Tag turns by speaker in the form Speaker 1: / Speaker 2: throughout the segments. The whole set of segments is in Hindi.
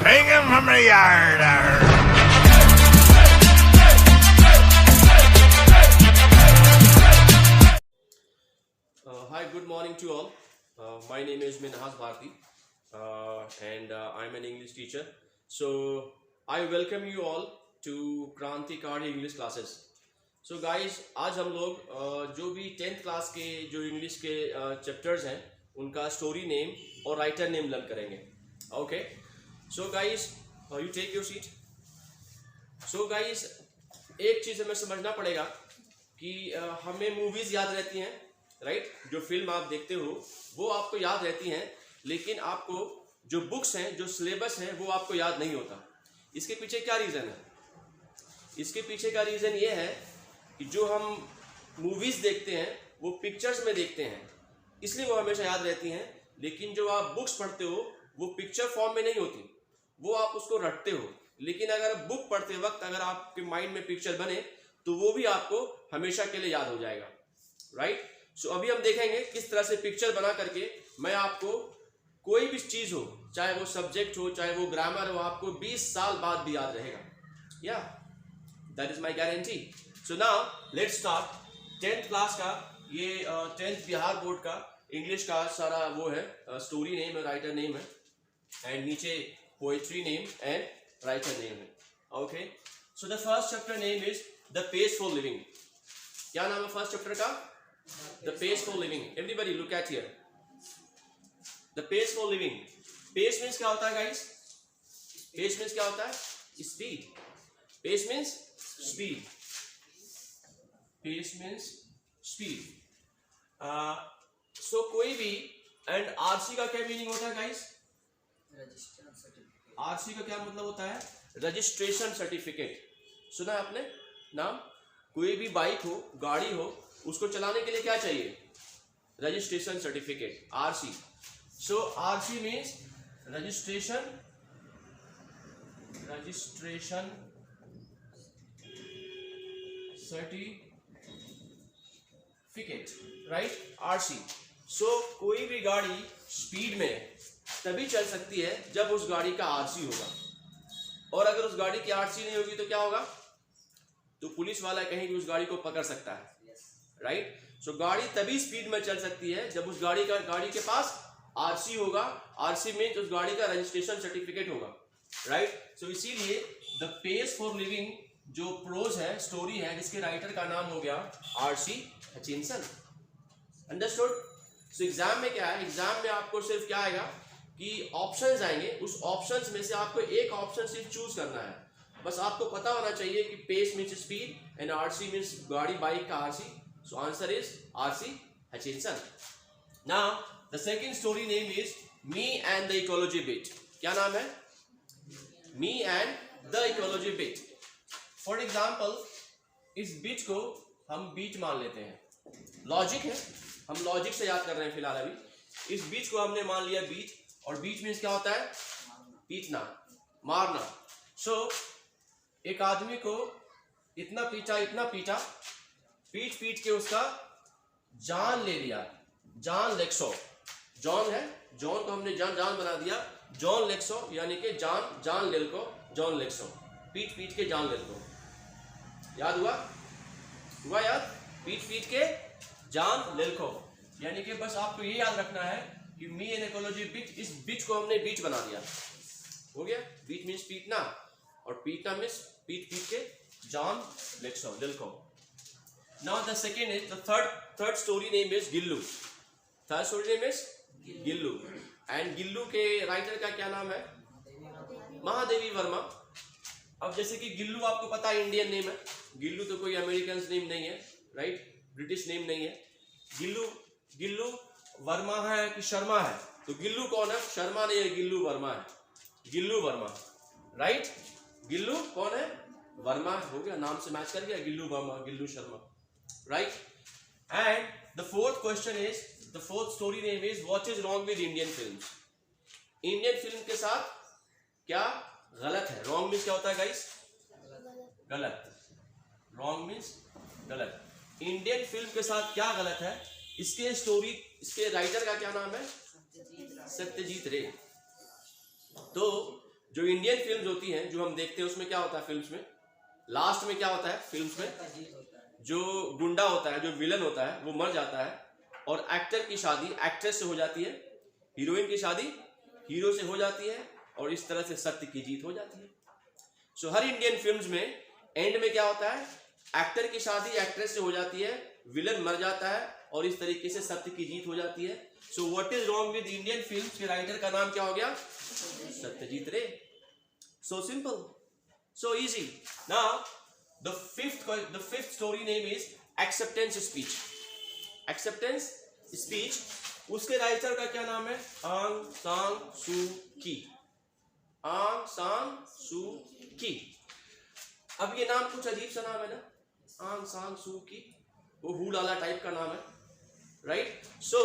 Speaker 1: Bring him from the yard.
Speaker 2: Hi, good morning to all. My name is Minhas Bharti and I'm an English teacher. So I welcome you all to Krantikari English classes. So guys, आज हम लोग जो भी 10th क्लास के जो इंग्लिश के चैप्टर्स हैं उनका स्टोरी नेम और राइटर नेम लर्न करेंगे. Okay, so guys you take your seat. So guys, एक चीज़ हमें समझना पड़ेगा कि हमें मूवीज़ याद रहती हैं, राइट? जो फिल्म आप देखते हो वो आपको याद रहती हैं, लेकिन आपको जो बुक्स हैं, जो सिलेबस है, वो आपको याद नहीं होता. इसके पीछे क्या रीज़न है? इसके पीछे का रीज़न ये है कि जो हम मूवीज़ देखते हैं वो पिक्चर्स में देखते हैं, इसलिए वो हमेशा याद रहती हैं. लेकिन जो आप बुक्स पढ़ते हो वो पिक्चर फॉर्म में नहीं होती, वो आप उसको रटते हो. लेकिन अगर बुक पढ़ते वक्त अगर आपके माइंड में पिक्चर बने तो वो भी आपको हमेशा के लिए याद हो जाएगा, राइट? सो अभी हम देखेंगे किस तरह से पिक्चर बना करके मैं आपको कोई भी चीज़ हो, चाहे वो सब्जेक्ट हो, चाहे वो ग्रामर हो, आपको 20 साल बाद भी याद रहेगा. या that is my guarantee. So now let's start 10th class का ये 10th बिहार बोर्ड का इंग्लिश का सारा वो है, स्टोरी नेम है, राइटर नेम है, एंड नीचे poetry name and writer name है. Okay, so the first chapter name is the pace for living. क्या नाम है फर्स्ट चैप्टर का? The pace for living. Everybody look at here. The pace for living. Pace means क्या होता है guys? Pace means क्या होता है? Speed. Pace means speed. Pace means speed. So कोई भी and RC का क्या मीनिंग होता है guys? RC का क्या मतलब होता है? Registration certificate. सुना है आपने नाम? कोई भी बाइक हो, गाड़ी हो, उसको चलाने के लिए क्या चाहिए? Registration certificate, RC. So RC means registration certificate, right? RC. So कोई भी गाड़ी स्पीड में तभी चल सकती है जब उस गाड़ी का आरसी होगा, और अगर उस गाड़ी की आरसी नहीं होगी तो क्या होगा? तो पुलिस वाला कहीं भी उस गाड़ी को पकड़ सकता है, राइट? सो गाड़ी तभी स्पीड में चल सकती है जब उस गाड़ी के पास आरसी होगा. आरसी में उस गाड़ी का रजिस्ट्रेशन सर्टिफिकेट होगा, राइट? सो इसीलिए द पेस फॉर लिविंग जो प्रोज है, स्टोरी है, जिसके राइटर का नाम हो गया RC Hutchinson. Understood? So exam में क्या है? एग्जाम में आपको सिर्फ क्या आएगा कि ऑप्शंस आएंगे, उस ऑप्शंस में से आपको एक ऑप्शन सिर्फ चूज करना है. बस आपको पता होना चाहिए कि pace means speed and RC means गाड़ी, बाइक का RC. So answer is R.C. Hutchinson. Now the second story name is Me and the Ecology Bit. क्या नाम है? Me and the Ecology Bit. For example, इस बीट को हम बीट मान लेते हैं. लॉजिक है, हम लॉजिक से याद कर रहे हैं फिलहाल. अभी इस बीट को हमने मान लिया बीट, और बीट मीन्स क्या होता है? पीटना, मारना. So एक आदमी को इतना पीटा, पीट के उसका जान ले लिया. जॉन लेक्सो, जॉन है, जॉन को हमने जान बना दिया. जॉन लेक्सो यानी कि जान लेल्को, जॉन लेक्सो. पीट के जान लेल्को. याद हुआ याद? पीट के जान लेल्को, यानी कि बस आपको ये याद रखना है कि मी एन इकोलॉजी बीट, इस बीट को हमने बीट बना दिया. हो गया? बीट मीन्स पीटना, और पीटना मीन्स पीट के John लेल्को. Now the second is the third story name is Gillu. Third story name is Gillu. And Gillu के राइटर का क्या नाम है? महादेवी वर्मा. अब जैसे कि गिल्लू आपको पता है इंडियन नेम है. गिल्लू तो कोई अमेरिकन नेम नहीं है, राइट? ब्रिटिश नेम नहीं है. गिल्लू वर्मा है कि शर्मा है? तो गिल्लू कौन है? शर्मा नहीं है, गिल्लू वर्मा है. गिल्लू वर्मा, राइट? गिल्लू कौन है? वर्मा. हो गया, नाम से मैच कर गया. Gillu Verma, Gillu Sharma, right? And the fourth story name is what is wrong with Indian films. Indian film के साथ क्या गलत है? Wrong means क्या होता है guys? गलत. Wrong means गलत. Indian film के साथ क्या गलत है? इसके राइटर का क्या नाम है? सत्यजीत रे. तो जो इंडियन फिल्म्स होती हैं जो हम देखते हैं उसमें क्या होता है, फिल्म्स में लास्ट में क्या होता है, फिल्म्स में जो गुंडा होता है, जो विलन होता है वो मर जाता है और एक्टर की शादी एक्ट्रेस से हो जाती है, हीरोइन की शादी हीरो से हो जाती है और इस तरह से सत्य की जीत हो जाती है। सो हर इंडियन फिल्म्स में एंड में क्या होता है, एक्टर की शादी एक्ट्रेस से हो जाती है, विलन मर जाता है और इस तरीके से सत्य की जीत हो जाती है। So what is wrong with Indian films के राइटर का नाम क्या हो गया, सत्यजीत रे। सो simple, so easy. Now the fifth story name is acceptance speech. Acceptance speech, उसके राइटर का क्या नाम है, आंग सांग सू की। आंग सांग सू की। अब ये नाम कुछ अजीब सा नाम है ना, आंग सांग सू की, वो हुलाला टाइप का नाम है, राइट। सो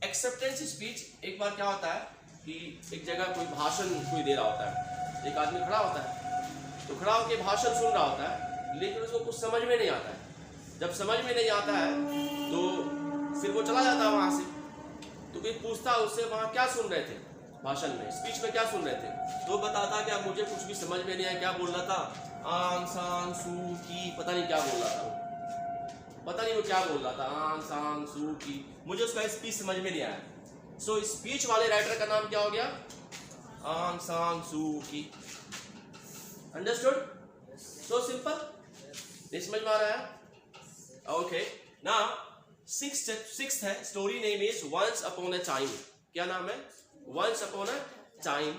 Speaker 2: एक्सेप्टेंस स्पीच, एक बार क्या होता है कि एक जगह कोई भाषण कोई दे रहा होता है, एक आदमी खड़ा होता है, तो खड़ा होकर भाषण सुन रहा होता है लेकिन उसको कुछ समझ में नहीं आता है। जब समझ में नहीं आता है तो फिर वो चला जाता है वहां से। तो कोई पूछता है उससे, वहां क्या सुन रहे थे, भाषण में स्पीच में क्या सुन रहे थे, तो बताता कि मुझे कुछ भी समझ में नहीं आया, क्या बोल रहा था, आंग सांग सू की, पता नहीं क्या बोल रहा था वो, पता नहीं वो क्या बोल रहा था, आंग सांग सू की, मुझे उसका स्पीच समझ में नहीं आया। सो स्पीच वाले राइटर का नाम क्या हो गया, आंग सांग सू की। अंडरस्टूड? सो सिंपल, नहीं समझ में आ रहा है? ओके, नाउ सिक्स्थ है, story name is once upon a time. क्या नाम है, once upon a time,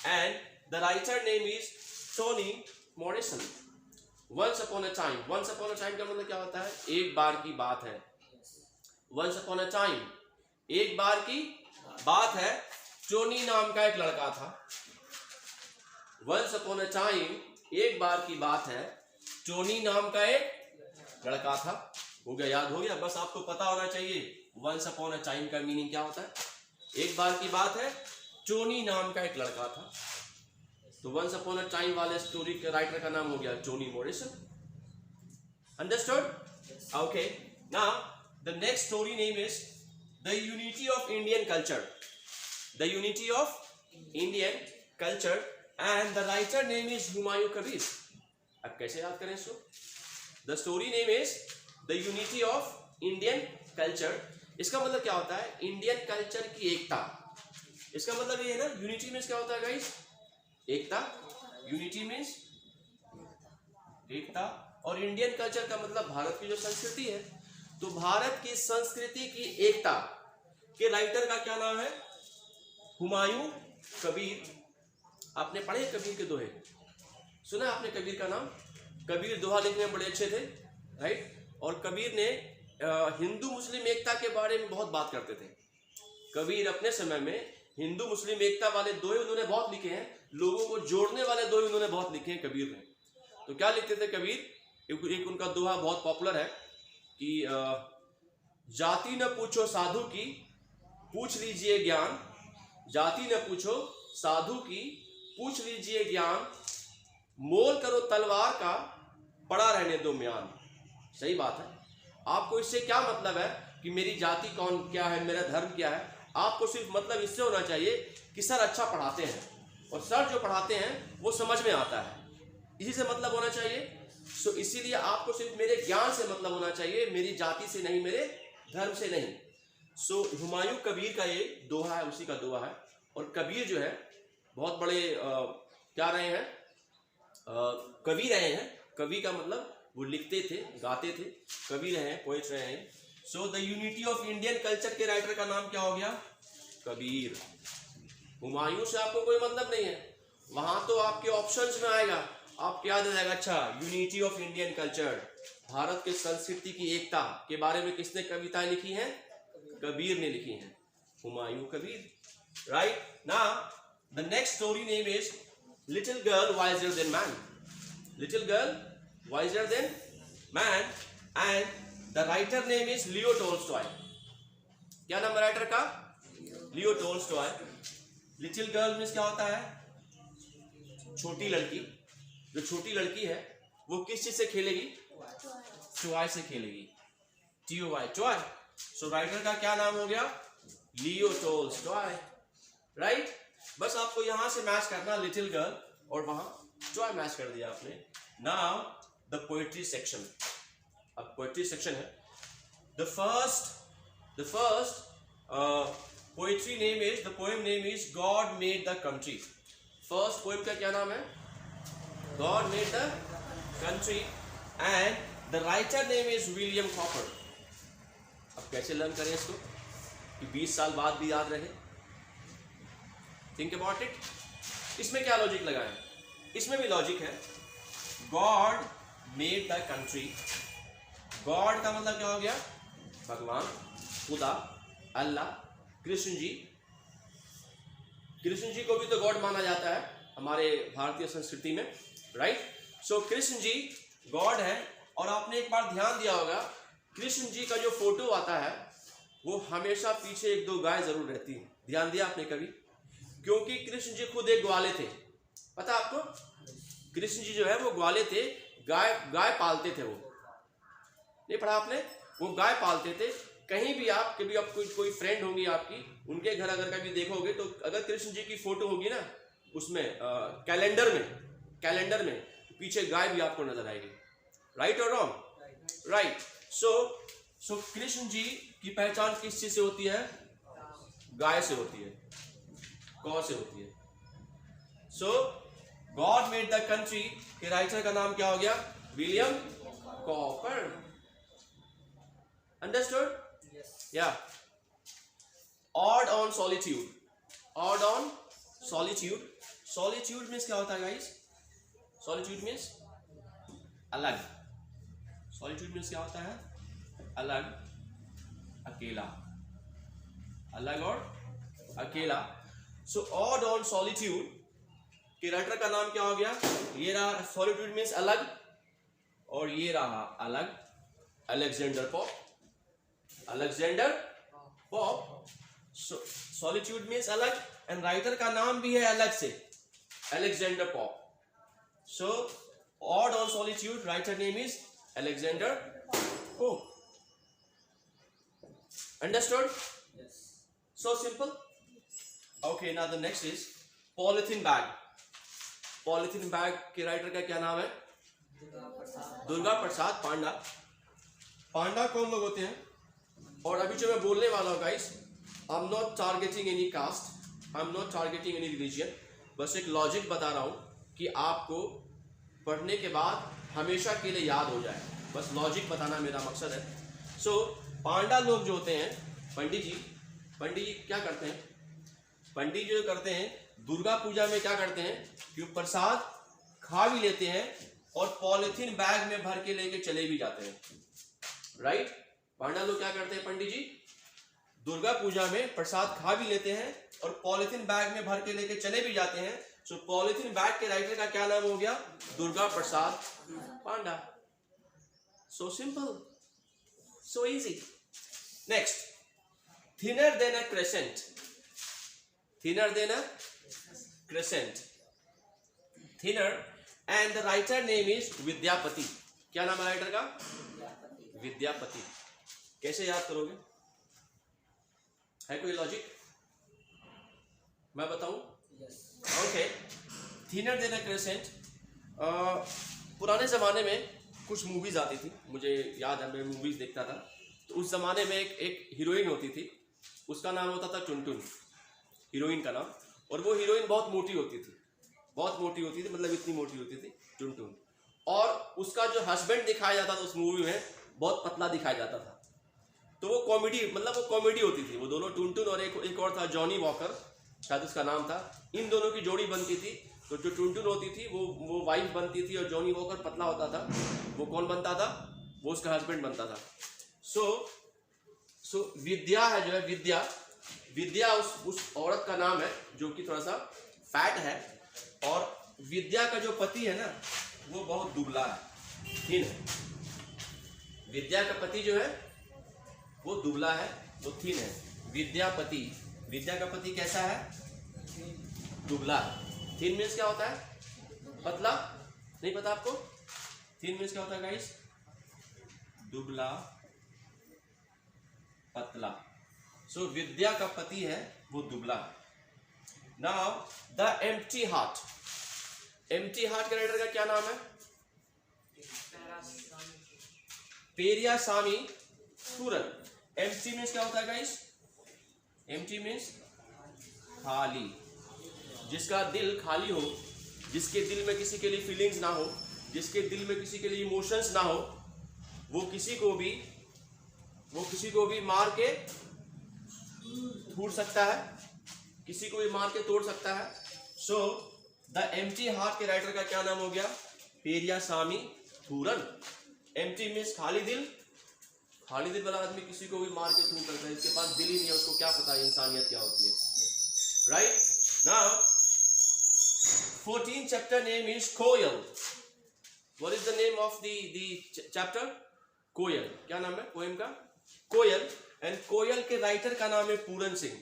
Speaker 2: and the writer name is Toni Morrison. Once upon a time, once upon a time का मतलब क्या होता है, एक बार की बात है। वंस अपॉन अ टाइम, एक बार की बात है, टोनी नाम का एक लड़का था। वंस अपॉन अ टाइम, एक बार की बात है, टोनी नाम का एक लड़का था। हो गया, याद हो गया, बस आपको पता होना चाहिए वंस अपॉन अ टाइम का मीनिंग क्या होता है। एक बार की बात है, टोनी नाम का एक लड़का था, तो वंस अपॉन अ टाइम वाले स्टोरी के राइटर का नाम हो गया Tony Morrison. Understood? Okay, now the next story name is the unity of Indian culture. The unity of Indian culture, and the writer name is Humayun Kabir. अब कैसे याद करें इसको, the story name is the unity of Indian culture। इसका मतलब क्या होता है, इंडियन कल्चर की एकता। इसका मतलब ये है ना, यूनिटी मीन्स क्या होता है गाइस, एकता। यूनिटी मीन्स एकता, और इंडियन कल्चर का मतलब भारत की जो संस्कृति है। तो भारत की संस्कृति की एकता के राइटर का क्या नाम है, हुमायूं कबीर। आपने पढ़े कबीर के दोहे, सुना आपने कबीर का नाम? कबीर दोहा लिखने में बड़े अच्छे थे, राइट। और कबीर ने हिंदू मुस्लिम एकता के बारे में बहुत बात करते थे। कबीर अपने समय में हिंदू मुस्लिम एकता वाले दोहे उन्होंने बहुत लिखे हैं, लोगों को जोड़ने वाले दोहे उन्होंने बहुत लिखे हैं कबीर ने। तो क्या लिखते थे कबीर, एक उनका दोहा बहुत पॉपुलर है कि जाति न पूछो साधु की, पूछ लीजिए ज्ञान। जाति न पूछो साधु की, पूछ लीजिए ज्ञान। मोल करो तलवार का, पड़ा रहने दो म्यान। सही बात है। आपको इससे क्या मतलब है कि मेरी जाति कौन क्या है, मेरा धर्म क्या है? आपको सिर्फ मतलब इससे होना चाहिए कि सर अच्छा पढ़ाते हैं और सर जो पढ़ाते हैं वो समझ में आता है, इसी से मतलब होना चाहिए। सो इसीलिए आपको सिर्फ मेरे ज्ञान से मतलब होना चाहिए, मेरी जाति से नहीं, मेरे धर्म से नहीं। सो हुमायूं कबीर का ये दोहा है, उसी का दोहा है। और कबीर जो है बहुत बड़े क्या रहे हैं, कवि रहे हैं। कवि का मतलब वो लिखते थे, गाते थे, कवि रहे हैं, पोएट रहे हैं। So the unity of Indian culture के राइटर का नाम क्या हो गया, कबीर। हुमायूं से आपको कोई मतलब नहीं है, वहां तो आपके ऑप्शंस में आएगा, आपको याद आ जाएगा, अच्छा unity of Indian culture, Bharat के संस्कृति की एकता के बारे में किसने कविताएं लिखी हैं, कबीर ने लिखी हैं, Humayun Kabir, right. Now the next story name is little girl wiser than man। little girl wiser than man, and the writer name is Leo Tolstoy। क्या नाम है राइटर का, लियो टोल्स्टॉय। लिटिल गर्ल मीन्स क्या होता है, छोटी लड़की। जो छोटी लड़की है वो किस चीज से खेलेगी, टॉय से खेलेगी, TOY, टॉय। सो राइटर का क्या नाम हो गया, लियो टोल्स्टॉय, राइट। बस आपको आपको यहां से मैच करना लिटिल गर्ल और वहां टॉय मैच कर दिया आपने. Now the poetry section. अब पोएट्री सेक्शन है. The first poetry name is, the poem name is God made the country. First poem का क्या नाम है? God made the country and the writer name is William copper. अब कैसे लर्न करें इसको कि 20 साल बाद भी याद रहे? Think about it. इसमें क्या लॉजिक लगाएं? इसमें भी लॉजिक है. God made the country. God का मतलब क्या हो गया? भगवान, खुदा, अल्लाह, कृष्ण जी. कृष्ण जी को भी तो गॉड माना जाता है हमारे भारतीय संस्कृति में, राइट? सो कृष्ण जी गॉड है. और आपने एक बार ध्यान दिया होगा, कृष्ण जी का जो फोटो आता है वो हमेशा पीछे एक दो गाय जरूर रहती है. ध्यान दिया आपने कभी? क्योंकि कृष्ण जी खुद एक ग्वाले थे. पता आपको? कृष्ण जी जो है वो ग्वाले थे. गाय पालते थे. वो नहीं पढ़ा आपने? वो गाय पालते थे. कहीं भी आप कभी आप कोई फ्रेंड होंगी आपकी, उनके घर अगर कभी देखोगे तो अगर कृष्ण जी की फोटो होगी ना उसमें कैलेंडर में पीछे गाय भी आपको नजर आएगी. राइट और रॉन्ग? राइट. सो कृष्ण जी की पहचान किस चीज से होती है? गाय से होती है, गौ से होती है. सो गॉड मेड द कंट्री के राइटर का नाम क्या हो गया? William copper. अंडरस्टूड? या. Odd on solitude. Odd on solitude. Solitude means क्या होता है गाइस? सॉलिट्यूड मीन्स अलग. सॉलिट्यूड मीन्स क्या होता है? अलग, अकेला. अलग और अकेला. सो ऑड ऑन सॉलिट्यूड के राइटर का नाम क्या हो गया? ये रहा. सॉलिट्यूड मीन्स अलग और ये रहा अलग. Alexander Pope. Alexander Pope. Solitude means अलग एंड राइटर का नाम भी है अलग से, Alexander Pope. So odd on solitude, writer name is Alexander pope. Understood? Yes. So simple. Okay, now the next is polythene bag. Polythene bag के राइटर का क्या नाम है? दुर्गा प्रसाद पांडा. पांडा कौन लोग होते हैं? और अभी जो मैं बोलने वाला हूँ guys, I am not targeting any caste, I am not targeting any religion. बस एक लॉजिक बता रहा हूँ कि आपको पढ़ने के बाद हमेशा के लिए याद हो जाए. बस लॉजिक बताना मेरा मकसद है. सो पांडा लोग जो होते हैं, पंडित जी क्या करते हैं? पंडित जो करते हैं दुर्गा पूजा में क्या करते हैं कि प्रसाद खा भी लेते हैं और पॉलिथीन बैग में भर के लेके चले भी जाते हैं. राइट? पांडा लोग क्या करते हैं? पंडित जी दुर्गा पूजा में प्रसाद खा भी लेते हैं और पॉलिथीन बैग में भर के लेके चले भी जाते हैं. सो पॉलिथीन बैग के राइटर का क्या नाम हो गया? Durga Prasad Panda. So simple, so easy. Next, thinner than a crescent. Thinner than a crescent. Thinner, and the writer name is Vidyapati. क्या नाम है राइटर का? विद्यापति. कैसे याद करोगे? है कोई लॉजिक? मैं बताऊं? Okay. Thinner than a crescent. पुराने जमाने में कुछ मूवीज आती थी, मुझे याद है मैं मूवीज देखता था. तो उस जमाने में एक हीरोइन होती थी, उसका नाम होता था टुनटुन, हीरोइन का नाम. और वो हीरोइन बहुत मोटी होती थी, मतलब इतनी मोटी होती थी टुनटुन. और उसका जो हस्बैंड दिखाया जाता था उस मूवी में बहुत पतला दिखाया जाता था. तो वो कॉमेडी होती थी. वो दोनों, टुनटुन और एक और था जॉनी वॉकर शायद उसका नाम था. इन दोनों की जोड़ी बनती थी. तो जो टुनटुन होती थी वो वाइफ बनती थी और जॉनी वॉकर पतला होता था. वो कौन बनता था? वो उसका हस्बैंड बनता था. सो विद्या है जो है, विद्या उस औरत का नाम है जो कि थोड़ा सा फैट है. और विद्या का जो पति है ना वो बहुत दुबला है, थिन है. विद्या का पति जो है वो दुबला है, वो थिन है. विद्या का पति कैसा है? दुबला है. थिन मीन्स क्या होता है? पतला. नहीं पता आपको? थिन मीन्स क्या होता है गाइस? दुबला, पतला. सो विद्या का पति है वो दुबला है. Now the empty heart, empty heart के राइटर का क्या नाम है? पेरियासामी थूरन। एम्प्टी मीन्स क्या होता है गाइस? एम्प्टी मीन्स खाली, जिसका दिल खाली हो, जिसके दिल में किसी के लिए फीलिंग्स ना हो, जिसके दिल में किसी के लिए इमोशंस ना हो, वो किसी को भी मार के तोड़ सकता है, किसी को भी मार के तोड़ सकता है। सो द एम्प्टी हार्ट के राइटर का क्या नाम हो गया? पेरियासामी थूरन। एम्प्टी मीन्स खाली दिल, खाली दिल वाला आदमी किसी को भी मार के तोड़ सकता है, इसके पास दिल ही नहीं है, उसको क्या पता है इंसानियत क्या होती है, right? Now 14th chapter name is Koyal. What is the name of the chapter? Koyal. क्या नाम है पोएम का? कोयल। एंड कोयल के राइटर का नाम है Puran Singh.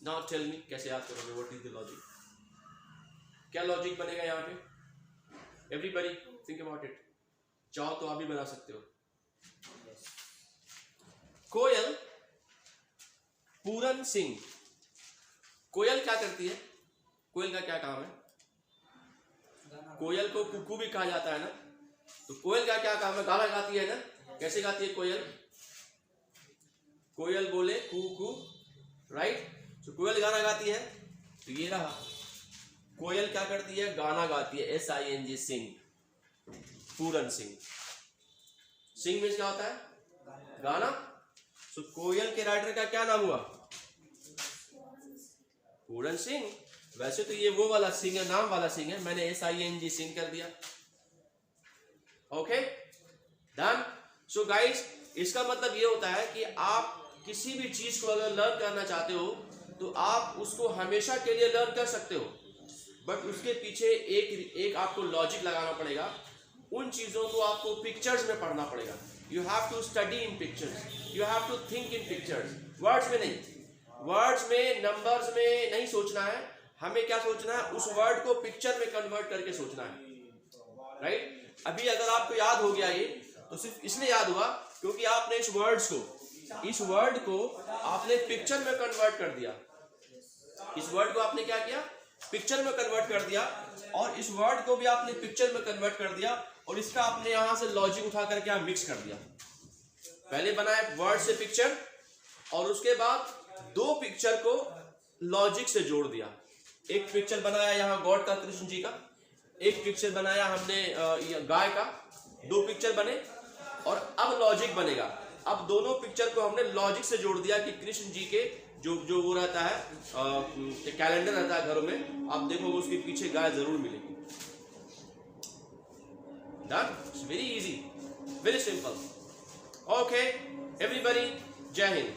Speaker 2: Now tell me, कैसे याद करोगे? What is the logic? क्या लॉजिक बनेगा यहाँ पे? Everybody think about it. चाहो तो आप भी बना सकते हो। कोयल, पूरन सिंह। कोयल क्या करती है? कोयल का क्या काम है? कोयल को कुकू भी कहा जाता है ना, तो कोयल का क्या काम है? गाना गाती है ना। कैसे गाती है कोयल? कोयल बोले कुकू, राइट? तो कोयल गाना गाती है। तो ये रहा, कोयल क्या करती है? गाना गाती है। SING, सिंग, पूरन सिंह। सिंग मीन्स क्या होता है? गाना। तो कोयल के राइटर का क्या नाम हुआ? पूरन सिंह। वैसे तो ये वो वाला सिंह है, नाम वाला सिंह है, मैंने SING सिंह कर दिया। Okay done. सो गाइस, इसका मतलब ये होता है कि आप किसी भी चीज को अगर लर्न करना चाहते हो तो आप उसको हमेशा के लिए लर्न कर सकते हो, बट उसके पीछे एक आपको लॉजिक लगाना पड़ेगा। उन चीजों को आपको पिक्चर्स में पढ़ना पड़ेगा। You have to study in pictures, you have to think in pictures. Words में नहीं, वर्ड्स में, नंबर्स में नहीं सोचना है। हमें क्या सोचना है? उस वर्ड को पिक्चर में कन्वर्ट करके सोचना है, राइट? अभी अगर आपको याद हो गया ये, तो सिर्फ इसलिए याद हुआ क्योंकि आपने इस वर्ड को आपने पिक्चर में कन्वर्ट कर दिया। इस वर्ड को आपने क्या किया? पिक्चर में कन्वर्ट कर दिया, और इस वर्ड को भी आपने पिक्चर में कन्वर्ट कर दिया, और इसका आपने यहां से लॉजिक उठा करके आप मिक्स कर दिया। पहले बनाया वर्ड से पिक्चर, और उसके बाद दो पिक्चर को लॉजिक से जोड़ दिया। एक पिक्चर बनाया यहाँ गॉड का, कृष्ण जी का, एक पिक्चर बनाया हमने गाय का। दो पिक्चर बने, और अब लॉजिक बनेगा। अब दोनों पिक्चर को हमने लॉजिक से जोड़ दिया कि कृष्ण जी के जो वो रहता है, कैलेंडर रहता है घरों में, आप देखोगे उसके पीछे गाय जरूर मिलेगी। Done. It's very easy, very simple. Okay everybody, जय हिंद।